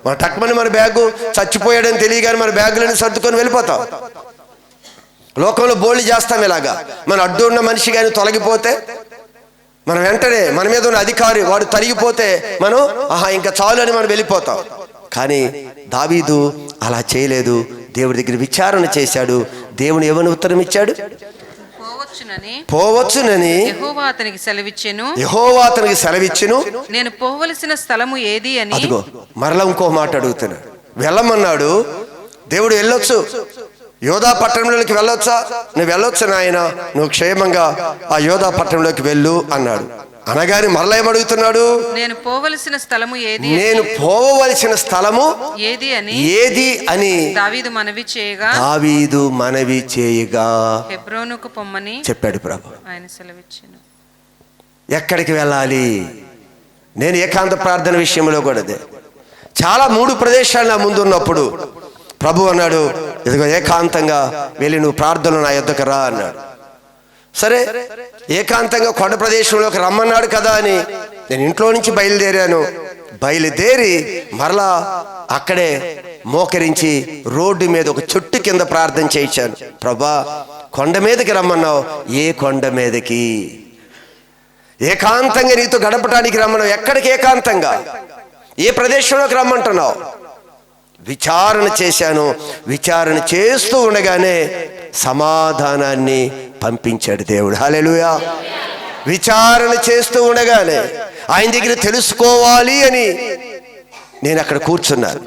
మన టక్మని మన బ్యాగు చచ్చిపోయాడని తెలియగానే మన బ్యాగులని సర్దుకొని వెళ్ళిపోతాం. లోకంలో బోల్డ్ చేస్తాం ఇలాగా. మన అడ్డు ఉన్న మనిషి కానీ తొలగిపోతే మనం వెంటనే మన మీద ఉన్న అధికారి వాడు తరిగిపోతే మనం ఇంకా చాలు అని మనం వెళ్ళిపోతాం. కానీ దావీదు అలా చేయలేదు. దేవుడి దగ్గర విచారణ చేశాడు. దేవుని ఏమని ఉత్తరం ఇచ్చాడు? పోవచ్చునని యెహోవా అతనికి సెలవిచ్చెను. నేను పోవలసిన స్థలము ఏది అని. అదిగో మరలా ఇంకో మాట అడుగుతున్నాడు. వెళ్ళమన్నాడు దేవుడు. వెళ్ళొచ్చు, యోధా పట్టణంలోకి వెళ్ళొచ్చా? నువ్వు వెళ్ళొచ్చు నాయన, నువ్వు క్షేమంగా ఆ యోధా పట్టణంలోకి వెళ్ళు అన్నాడు. అనగానే మరలా ఏమడుగుతున్నాడు? నేను పోవలసిన స్థలము ఏది అని దావీదు మనవి చేయగా హెబ్రోనుకు పొమ్మని చెప్పాడు ప్రభు. ఆయన సెలవిచ్చెను. ఎక్కడికి వెళ్ళాలి? నేను ఏకాంత ప్రార్థన విషయంలో కూడా చాలా 3 ప్రదేశాలు నా ముందు ఉన్నప్పుడు ప్రభు అన్నాడు, ఇదిగో ఏకాంతంగా వెళ్ళి నువ్వు ప్రార్థనలు నా యొద్దకు రా అన్నాడు. సరే, ఏకాంతంగా కొండ ప్రదేశంలోకి రమ్మన్నాడు కదా అని నేను ఇంట్లో నుంచి బయలుదేరి మరలా అక్కడే మోకరించి రోడ్డు మీద ఒక చెట్టు కింద ప్రార్థన చేయించాను. ప్రభా కొండ మీదకి రమ్మన్నావు, ఏ కొండ మీదకి? ఏకాంతంగా నీతో గడపడానికి రమ్మన్నావు, ఎక్కడికి ఏకాంతంగా? ఏ ప్రదేశంలోకి రమ్మంటున్నావు? విచారణ చేశాను. విచారణ చేస్తూ ఉండగానే సమాధానాన్ని పంపించాడు దేవుడు. హల్లెలూయా. విచారణ చేస్తూ ఉండగానే ఆయన దగ్గర తెలుసుకోవాలి అని నేను అక్కడ కూర్చున్నాను.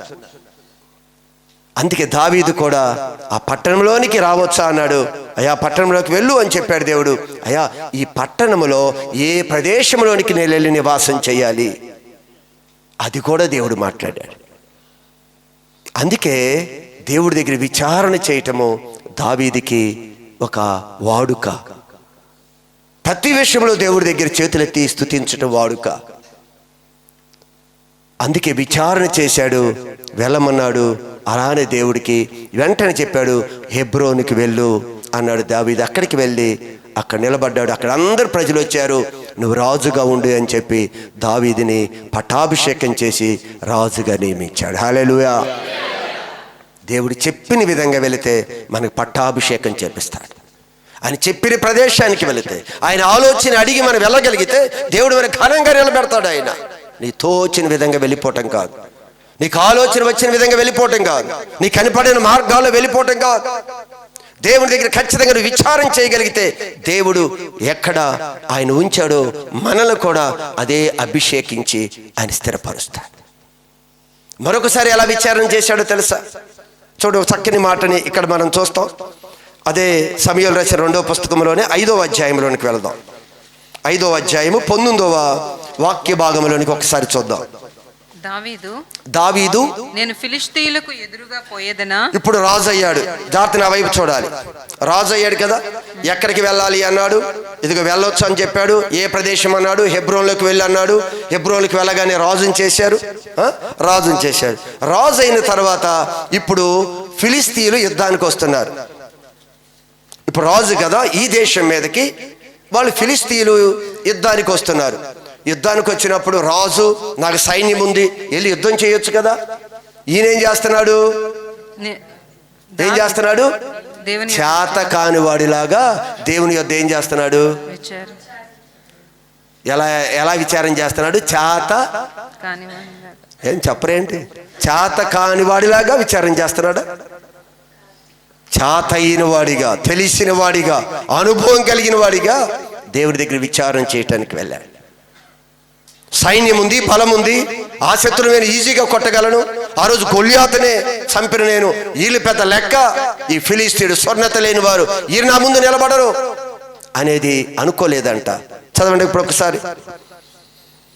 అందుకే దావీదు కూడా ఆ పట్టణంలోనికి రావచ్చా అన్నాడు. అయ్యా పట్టణంలోకి వెళ్ళు అని చెప్పాడు దేవుడు. అయ్యా ఈ పట్టణంలో ఏ ప్రదేశంలోనికి నేను వెళ్ళి నివాసం చేయాలి, అది కూడా దేవుడు మాట్లాడాడు. అందుకే దేవుడి దగ్గర విచారణ చేయటము దావీదుకి ఒక వాడుక. ప్రతి విషయంలో దేవుడి దగ్గర చేతులెత్తి స్తుతించటం వాడుక. అందుకే విచారణ చేశాడు, వెళ్ళమన్నాడు. అలానే దేవుడికి వెంటనే చెప్పాడు, హెబ్రోనుకి వెళ్ళు అన్నాడు. దావీదు అక్కడికి వెళ్ళి అక్కడ నిలబడ్డాడు. అక్కడ అందరు ప్రజలు వచ్చారు. నువ్వు రాజుగా ఉండు అని చెప్పి దావీదుని పట్టాభిషేకం చేసి రాజుగా నియమించాడు. హల్లెలూయా. దేవుడు చెప్పిన విధంగా వెళితే మనకు పట్టాభిషేకం చేపిస్తాడు. ఆయన చెప్పిన ప్రదేశానికి వెళితే, ఆయన ఆలోచన అడిగి మనం వెళ్ళగలిగితే దేవుడు మనకు ఘనంగా నిలబెడతాడు. ఆయన నీ తోచిన విధంగా వెళ్ళిపోవటం కాదు, నీకు ఆలోచన వచ్చిన విధంగా వెళ్ళిపోవటం కాదు, నీ కనపడిన మార్గాల్లో వెళ్ళిపోవటం కాదు. దేవుని దగ్గర ఖచ్చితంగా విచారం చేయగలిగితే దేవుడు ఎక్కడ ఆయన ఉంచాడో మనల్ని కూడా అదే అభిషేకించి ఆయన స్థిరపరుస్తాడు. మరొకసారి ఎలా విచారణ చేశాడో తెలుసా? చూడు, చక్కని మాటని ఇక్కడ మనం చూస్తాం. అదే సమూయేలు రాసిన 2వ పుస్తకంలోనే 5వ అధ్యాయంలోనికి వెళదాం. 5వ అధ్యాయము 19వ వాక్య భాగంలోనికి ఒకసారి చూద్దాం. దావీదు నేను ఫిలిష్తీయులకు ఎదురుగా పోయేదనా. ఇప్పుడు రాజు అయ్యాడు. జాగ్రత్త, నా వైపు చూడాలి. రాజు అయ్యాడు కదా, ఎక్కడికి వెళ్ళాలి అన్నాడు. ఇదిగో వెళ్ళొచ్చు అని చెప్పాడు. ఏ ప్రదేశం అన్నాడు? హెబ్రోన్లోకి వెళ్ళి అన్నాడు. హెబ్రోన్లోకి వెళ్ళగానే రాజుని చేశారు. రాజు అయిన తర్వాత ఇప్పుడు ఫిలిస్తీయులు యుద్ధానికి వస్తున్నారు. ఇప్పుడు రాజు కదా, ఈ దేశం మీదకి వాళ్ళు ఫిలిస్తీయులు యుద్ధానికి వస్తున్నారు. యుద్ధానికి వచ్చినప్పుడు రాజు, నాకు సైన్యం ఉంది, వెళ్ళి యుద్ధం చేయొచ్చు కదా. ఈయన ఏం చేస్తున్నాడు? చేత కాని వాడిలాగా దేవుని యొద్ద ఏం చేస్తున్నాడు? ఎలా విచారం చేస్తున్నాడు? చేత ఏం చెప్పరేంటి? చేత కాని వాడిలాగా విచారం చేస్తున్నాడా? చేత అయిన వాడిగా, తెలిసిన వాడిగా, అనుభవం కలిగిన వాడిగా దేవుడి దగ్గర విచారం చేయటానికి వెళ్ళాడు. సైన్యం ఉంది, బలం ఉంది, ఆ శత్రువు నేను ఈజీగా కొట్టగలను. ఆ రోజు గొల్యాతునే చంపిన నేను, వీళ్ళు పెద్ద లెక్క, ఈ ఫిలిస్తీయుడు స్వర్ణత లేని వారు, ఈయన నా ముందు నిలబడరు అనేది అనుకోలేదంట. చదవండి ఇప్పుడు ఒకసారి.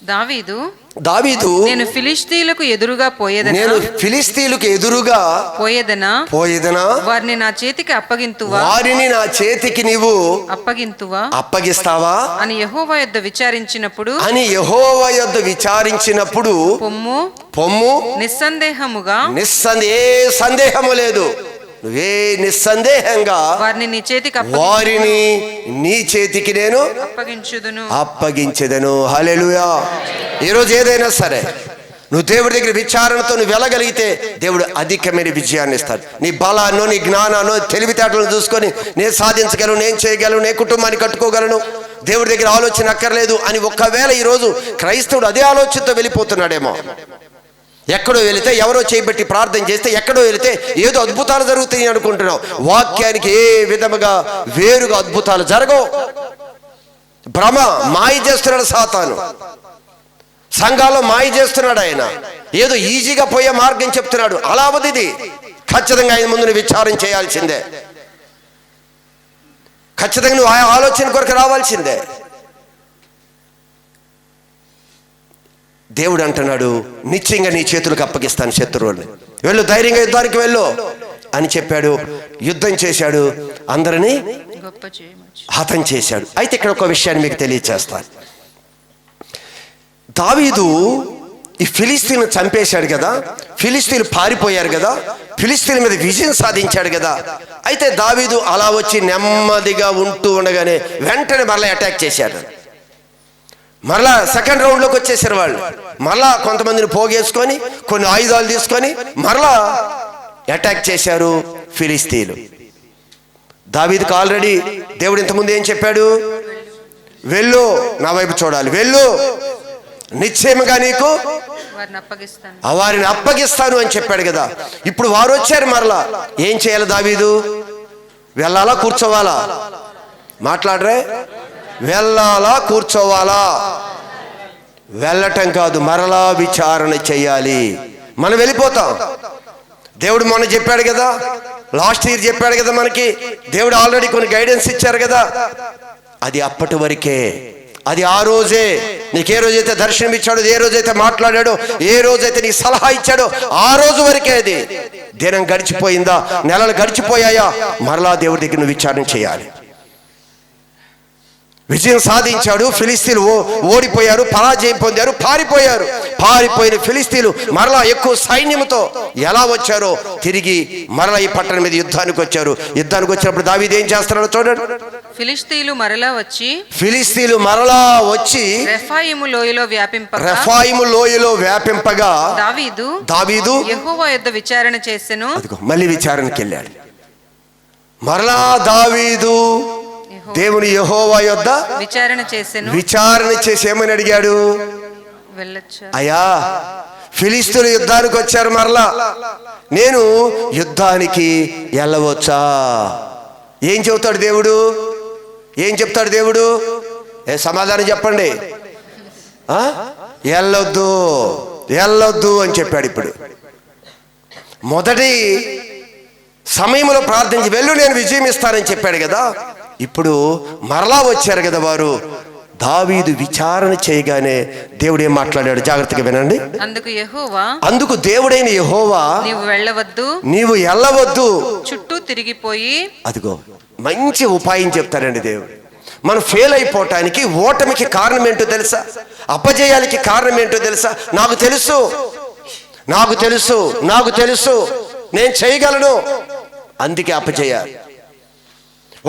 దావీదు నేను ఫిలిష్తీయులకు ఎదురుగా పోయేదనా వారిని నా చేతికి నీవు అప్పగిస్తావా అని యెహోవా యొద్ద విచారించినప్పుడు పొమ్ము నిస్సందేహముగా సందేహము లేదు, నువ్వే నిస్సందేహంగా వారిని నీ చేతికి నేను అప్పగించెదను. హల్లెలూయా. ఈరోజు ఏదైనా సరే నువ్వు దేవుడి దగ్గర విచారణతో నువ్వు వెళ్ళగలిగితే దేవుడు అధికమైన విజయాన్ని ఇస్తాడు. నీ బలాన్నో, నీ జ్ఞానాన్నో, తెలివితేటలను చూసుకొని నేను సాధించగలను, నేను చేయగలను, నేను కుటుంబాన్ని కట్టుకోగలను, దేవుడి దగ్గర ఆలోచన అక్కర్లేదు అని ఒకవేళ ఈరోజు క్రైస్తవుడు అదే ఆలోచనతో వెళ్ళిపోతున్నాడేమో. ఎక్కడో వెళితే, ఎవరో చేయబట్టి ప్రార్థన చేస్తే, ఎక్కడో వెళితే ఏదో అద్భుతాలు జరుగుతాయి అనుకుంటున్నావు. వాక్యానికి ఏ విధముగా వేరుగా అద్భుతాలు జరగవు. భ్రమ, మాయ చేస్తున్నాడు సాతాను. సంఘాల్లో మాయ చేస్తున్నాడు ఆయన. ఏదో ఈజీగా పోయే మార్గం చెప్తున్నాడు. అలా అవదిది. ఖచ్చితంగా ఆయన ముందు విచారం చేయాల్సిందే. ఖచ్చితంగా నువ్వు ఆ ఆలోచన కొరకు రావాల్సిందే. దేవుడు అంటున్నాడు, నిశ్చయంగా నీ చేతులకు అప్పగిస్తాను శత్రువుల్ని, వెళ్ళు, ధైర్యంగా యుద్ధానికి వెళ్ళు అని చెప్పాడు. యుద్ధం చేశాడు, అందరినీ హతం చేశాడు. అయితే ఇక్కడ ఒక విషయాన్ని మీకు తెలియచేస్తాను. దావీదు ఈ ఫిలిస్తీన్ను చంపేశాడు కదా, ఫిలిస్తీన్లు పారిపోయారు కదా, ఫిలిస్తీన్ల మీద విజయం సాధించాడు కదా. అయితే దావీదు అలా వచ్చి నెమ్మదిగా ఉంటూ ఉండగానే వెంటనే మరలా అటాక్ చేశాడు. మరలా సెకండ్ రౌండ్లోకి వచ్చేసారు వాళ్ళు. మరలా కొంతమందిని పోగేసుకొని, కొన్ని ఆయుధాలు తీసుకొని మరలా అటాక్ చేశారు ఫిలిస్తీన్లు. దావీదుకు ఆల్రెడీ దేవుడు ఇంతకుముందు ఏం చెప్పాడు? వెళ్ళు, నా వైపు చూడాలి, వెళ్ళు, నిశ్చయముగా నీకు వారిని అప్పగిస్తాను అని చెప్పాడు కదా. ఇప్పుడు వారు వచ్చారు. మరలా ఏం చేయాలి దావీదు? వెళ్ళాలా, కూర్చోవాలా? మాట్లాడరే. వెళ్ళాలా, కూర్చోవాలా? వెళ్ళటం కాదు, మరలా విచారణ చేయాలి. మనం వెళ్ళిపోతాం. దేవుడు మొన్న చెప్పాడు కదా, లాస్ట్ ఇయర్ చెప్పాడు కదా మనకి. దేవుడు ఆల్రెడీ కొన్ని గైడెన్స్ ఇచ్చారు కదా. అది అప్పటి వరకే. అది ఆ రోజే. నీకు ఏ రోజైతే దర్శనం ఇచ్చాడో, ఏ రోజైతే మాట్లాడాడో, ఏ రోజైతే నీకు సలహా ఇచ్చాడో ఆ రోజు వరకే అది. దినం గడిచిపోయిందా, నెలలు గడిచిపోయాయా, మరలా దేవుడి దగ్గర నువ్వు విచారణ చేయాలి. విజయం సాధించాడు, ఫిలిస్తీన్లు ఓడిపోయారు, పరాజయం పొందారు, పారిపోయిన ఫిలిస్తీన్లు మరలా ఎక్కువ సైన్యంతో ఎలా వచ్చారో తిరిగి మరలా ఈ పట్టణం మీద యుద్ధానికి వచ్చారు. యుద్ధానికి వచ్చినప్పుడు దావీదు ఏం చేస్తున్నాడో చూడండి. ఫిలిస్తీన్లు మరలా వచ్చి రెఫాయిము లోయలో వ్యాపింపగా దావీదు యెహోవా యొద్ద విచారణ చేసెను. మళ్ళీ విచారణకి వెళ్ళాడు. మరలా దావీదు దేవుని యెహోవా యొద్ద విచారణ చేసి ఏమని అడిగాడు? అయ్యా, ఫిలిస్తీన్లు యుద్ధానికి వచ్చారు, మరలా నేను యుద్ధానికి వెళ్ళవచ్చా? ఏం చెబుతాడు దేవుడు? ఏం చెప్తాడు దేవుడు? సమాధానం చెప్పండి. వెళ్ళొద్దు అని చెప్పాడు. ఇప్పుడు మొదటి సమయంలో ప్రార్థించి వెళ్ళు నేను విజయం ఇస్తానని చెప్పాడు కదా. ఇప్పుడు మరలా వచ్చారు కదా వారు. దావీదు విచారణ చేయగానే దేవుడు ఏం మాట్లాడాడు జాగ్రత్తగా వినండి. అందుకు దేవుడైన యెహోవా నీవు వెళ్ళవద్దు, చుట్టూ తిరిగిపోయి. అదిగో మంచి ఉపాయం చెప్తారండి దేవుడు. మనం ఫెయిల్ అయిపోవటానికి ఓటమికి కారణం ఏంటో తెలుసా? అపజయానికి కారణం ఏంటో తెలుసా? నాకు తెలుసు నేను చేయగలను, అందుకే అపజయాలు.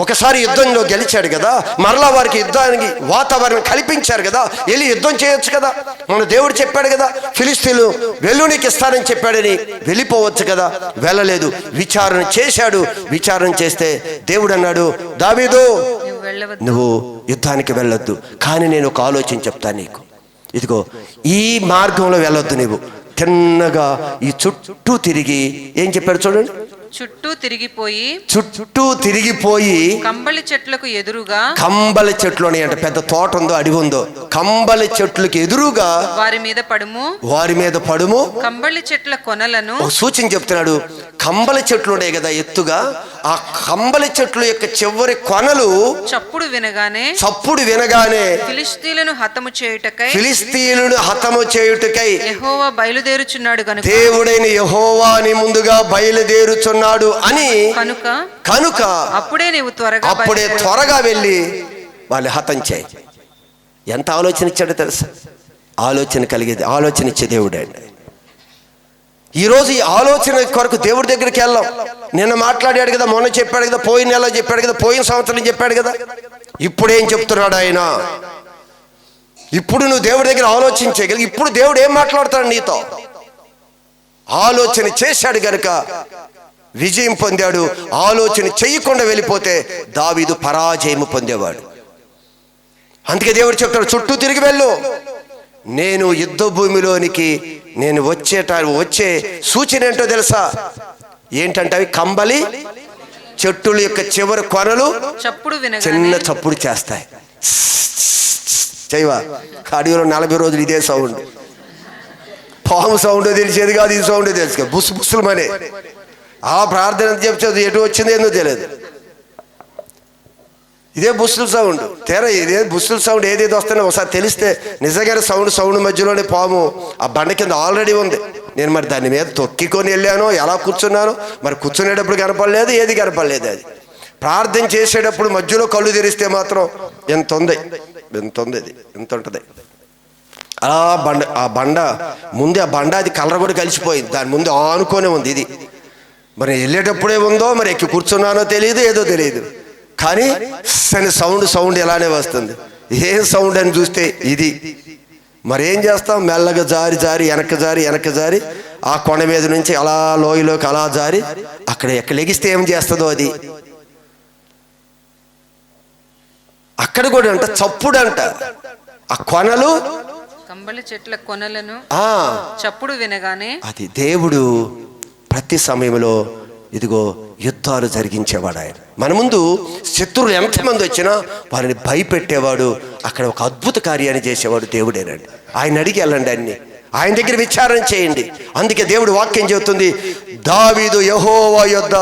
ఒకసారి యుద్ధంలో గెలిచాడు కదా, మరలా వారికి యుద్ధానికి వాతావరణం కల్పించారు కదా, వెళ్ళి యుద్ధం చేయొచ్చు కదా. మన దేవుడు చెప్పాడు కదా, ఫిలిస్తీన్లు వెళ్ళు నీకు ఇస్తానని చెప్పాడని, వెళ్ళిపోవచ్చు కదా. వెళ్ళలేదు, విచారణ చేశాడు. విచారణ చేస్తే దేవుడు అన్నాడు, దావీదు నువ్వు యుద్ధానికి వెళ్ళొద్దు, కానీ నేను ఒక ఆలోచన చెప్తాను నీకు. ఇదిగో ఈ మార్గంలో వెళ్ళొద్దు, నువ్వు తిన్నగా ఈ చుట్టూ తిరిగి, ఏం చెప్పాడు చూడండి, చుట్టూ తిరిగిపోయి కంబళి చెట్లకు ఎదురుగా, కంబళి చెట్లు అంటే పెద్ద తోట ఉందో అడవి ఉందో, కంబళి చెట్లకు ఎదురుగా వారి మీద పడుము. కంబళి చెట్ల కొనలను సూచన చెప్తున్నాడు. కంబళి చెట్లు ఉన్నాయి కదా ఎత్తుగా, ఆ కంబళి చెట్లు యొక్క చివరి కొనలు చప్పుడు వినగానే ఫిలిష్తీయులను హతము చేయుటకై యెహోవా బయలుదేరుచున్నాడు గనుక, దేవుడైన యెహోవా నీ ముందుగా బయలుదేరుచున్నాడు అని కనుక అప్పుడే త్వరగా వెళ్ళి వాళ్ళు హతం చేయి. ఎంత ఆలోచన ఇచ్చాడో తెలుసా? ఆలోచన కలిగేది, ఆలోచన ఇచ్చే దేవుడే అండి. ఈరోజు ఈ ఆలోచన కొరకు దేవుడి దగ్గరికి వెళ్ళాం. నిన్న మాట్లాడాడు కదా, మొన్న చెప్పాడు కదా, పోయిన నెల చెప్పాడు కదా, పోయిన సంవత్సరం చెప్పాడు కదా. ఇప్పుడేం చెప్తున్నాడు ఆయన? ఇప్పుడు నువ్వు దేవుడి దగ్గర ఆలోచించగలిగి, ఇప్పుడు దేవుడు ఏం మాట్లాడతాడు నీతో? ఆలోచన చేశాడు గనుక విజయం పొందాడు. ఆలోచన చేయకుండా వెళ్ళిపోతే దావీదు పరాజయము పొందేవాడు. అందుకే దేవుడు చెప్తాడు, చుట్టూ తిరిగి వెళ్ళు, నేను యుద్ధ భూమిలోనికి నేను వచ్చే సూచన ఏంటో తెలుసా? ఏంటంటే అవి కంబలి చెట్టుల యొక్క చివరి కొనలు చిన్న చప్పుడు చేస్తాయి. చేయవా? అడవిలో 40 రోజులు ఇదే సౌండ్. పాము సౌండ్ తెలిసేది కాదు, ఇది సౌండ్ తెలుసు కదా, బుస్సు బుస్సులమనే. ఆ ప్రార్థన చెప్తుంది, ఎటు వచ్చింది ఏందో తెలియదు. ఇదే బుస్సుల సౌండ్. ఇదే బుస్సుల సౌండ్ ఏదేదో వస్తుందో ఒకసారి తెలిస్తే నిజంగానే సౌండ్ మధ్యలోనే పాము ఆ బండ కింద ఆల్రెడీ ఉంది. నేను మరి దాని మీద తొక్కికొని వెళ్ళాను, ఎలా కూర్చున్నాను, మరి కూర్చునేటప్పుడు కనపడలేదు, ఏది కనపడలేదు. అది ప్రార్థన చేసేటప్పుడు మధ్యలో కళ్ళు తెరిస్తే మాత్రం ఎంత ఉంది ఎంత ఉంటుంది. అలా ఆ బండ ముందే, ఆ బండ అది కలర్ కూడా కలిసిపోయింది, దాని ముందు ఆనుకొనే ఉంది. ఇది మరి వెళ్ళేటప్పుడే ఉందో, మరి ఎక్కి కూర్చున్నానో తెలియదు, ఏదో తెలియదు, కానీ సౌండ్ ఎలానే వస్తుంది. ఏం సౌండ్ అని చూస్తే ఇది. మరి ఏం చేస్తాం? మెల్లగా జారి వెనక్కి జారి ఆ కొండ మీద నుంచి అలా లోయలోకి అలా జారి ఎక్కడ లెగిస్తే ఏం చేస్తుందో అది. అక్కడ కూడా అంట చప్పుడు అంట, ఆ కొనలు కంబళి చెట్ల కొనలను చప్పుడు వినగానే, అది దేవుడు ప్రతి సమయంలో ఇదిగో యుద్ధాలు జరిగించేవాడు ఆయన. మన ముందు శత్రువులు ఎంతమంది వచ్చినా వారిని భయపెట్టేవాడు. అక్కడ ఒక అద్భుత కార్యాన్ని చేసేవాడు దేవుడేనండి. ఆయన అడిగి వెళ్ళండి, ఆయన దగ్గర విచారణ చేయండి. అందుకే దేవుడు వాక్యం చెబుతుంది, దావీదు యెహోవా యొద్ద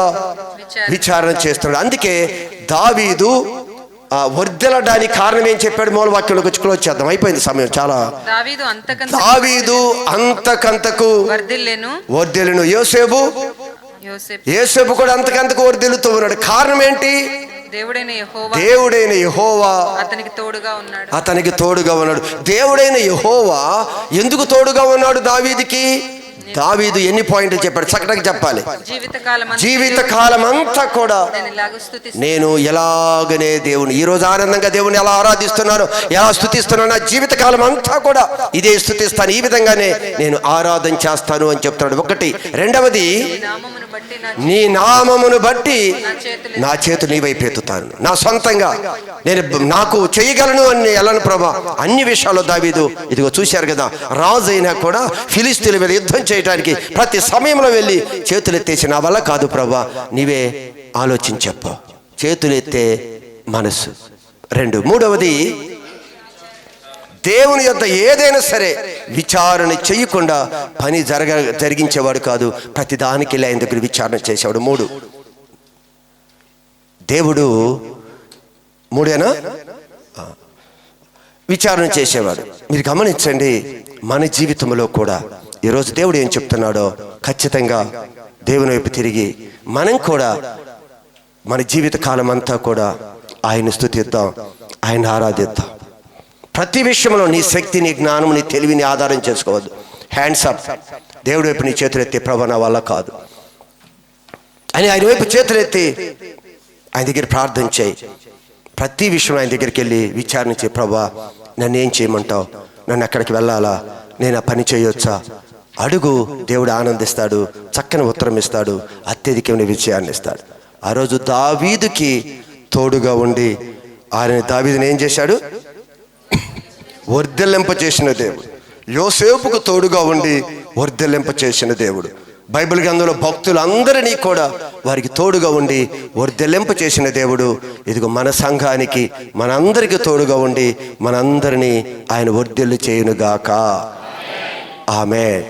విచారణ చేస్తున్నాడు. అందుకే దావీదు వర్ధిల్లడానికి కారణం ఏం చెప్పాడు? మూల వాక్యంలోకి వచ్చి క్లోజ్ చేద్దాం, అయిపోయింది సమయం చాలా. దావీదు అంతకంతకు వర్ధిల్లెను. యోసేపు కూడా అంతకంతకు వర్ధిల్లుతూ ఉన్నాడు. కారణం ఏంటి? దేవుడైన యెహోవా అతనికి తోడుగా ఉన్నాడు. దేవుడైన యెహోవా ఎందుకు తోడుగా ఉన్నాడు దావీదుకి? దావీదు ఎన్ని పాయింట్లు చెప్పాడు? చక్కగా చెప్పాలి. జీవితకాలం అంతా కూడా నేను ఎలాగనే దేవుని, ఈరోజు ఆనందంగా దేవుని ఎలా ఆరాధిస్తున్నాను, ఎలా స్తుతిస్తున్నాను, నా జీవితకాలం అంతా కూడా ఇదే స్తుతిస్తాను, ఈ విధంగానే నేను ఆరాధన చేస్తాను అని చెప్తున్నాడు. ఒకటి. రెండవది, నీ నామమును బట్టి నా చేతులు నీ వైపు ఎత్తుతాను. నా సొంతంగా నాకు చేయగలను అని ఎల్లను ప్రభా. అన్ని విషయాల్లో దావీదు ఇదిగో చూశారు కదా, రాజు అయినా కూడా ఫిలిస్తీన్ల మీద యుద్ధం చేయడానికి ప్రతి సమయంలో వెళ్ళి చేతులు ఎత్తేసి, నా వల్ల కాదు ప్రభా, నీవే ఆలోచించప్ప. చేతులు ఎత్తే మనసు. మూడవది, దేవుని యొద్ద ఏదైనా సరే విచారణ చేయకుండా పని జరిగించేవాడు కాదు. ప్రతి దానికి వెళ్ళి ఆయన దగ్గర విచారణ చేసేవాడు. 3 దేవుడు 3 విచారణ చేసేవాడు. మీరు గమనించండి, మన జీవితంలో కూడా ఈరోజు దేవుడు ఏం చెప్తున్నాడో ఖచ్చితంగా దేవుని వైపు తిరిగి మనం కూడా మన జీవిత కాలం అంతా కూడా ఆయన స్తుతిద్దాం, ఆయన ఆరాధిద్దాం. ప్రతి విషయంలో నీ శక్తి, నీ జ్ఞానం, నీ తెలివిని ఆధారం చేసుకోవద్దు. హ్యాండ్స్ అప్, దేవుడి వైపు నీ చేతులు ఎత్తి, ప్రభా నా వల్ల కాదు అని ఆయన వైపు చేతులు ఎత్తి ఆయన దగ్గర ప్రార్థన చేయి. ప్రతి విషయం ఆయన దగ్గరికి వెళ్ళి విచారించే, ప్రభా నన్ను ఏం చేయమంటావు, నన్ను ఎక్కడికి వెళ్ళాలా, నేను ఆ పని చేయొచ్చా అడుగు. దేవుడు ఆనందిస్తాడు, చక్కని ఉత్తరం ఇస్తాడు, అత్యధికమైన విజయాన్ని ఇస్తాడు. ఆ రోజు దావీదుకి తోడుగా ఉండి ఆయన దావీదుని ఏం చేశాడు? వర్ధిల్లింప చేసిన దేవుడు. యోసేపుకు తోడుగా ఉండి వర్ధిల్లింప చేసిన దేవుడు. బైబిల్ గ్రంథంలో భక్తులందరినీ కూడా వారికి తోడుగా ఉండి వర్ధిల్లింప చేసిన దేవుడు. ఇదిగో మన సంఘానికి, మనందరికీ తోడుగా ఉండి మనందరినీ ఆయన వర్ధిల్లు చేయునుగాక. ఆమేన్.